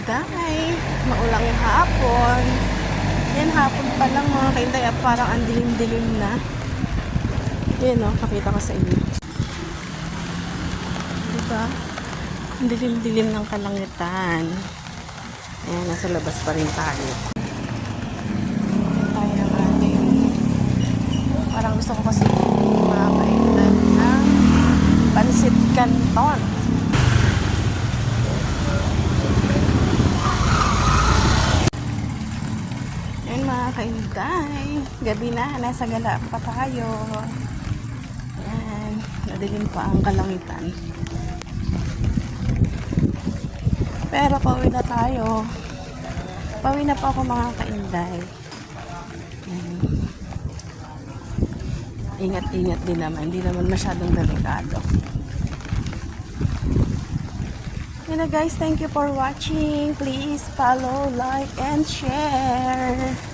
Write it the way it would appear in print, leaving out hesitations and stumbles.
kainday. Maulang hapon. Yan, hapon pa lang mga kainday. Parang ang dilim-dilim na. Yan o, pakita ko sa inyo. Diba? Ang dilim-dilim ng kalangitan. Ayan, nasa labas pa rin tayo. Ayan tayo ng ating. Parang gusto ko kasi makakainan ng pansit canton. Ayan mga kainday. Gabi na, nasa gala pa tayo. Ayan, nadilim pa ang kalangitan. Pero pauwi na tayo. Pauwi na po ako mga kainday. Ingat-ingat din naman. Hindi naman masyadong delikado. Yun na guys, thank you for watching. Please follow, like, and share.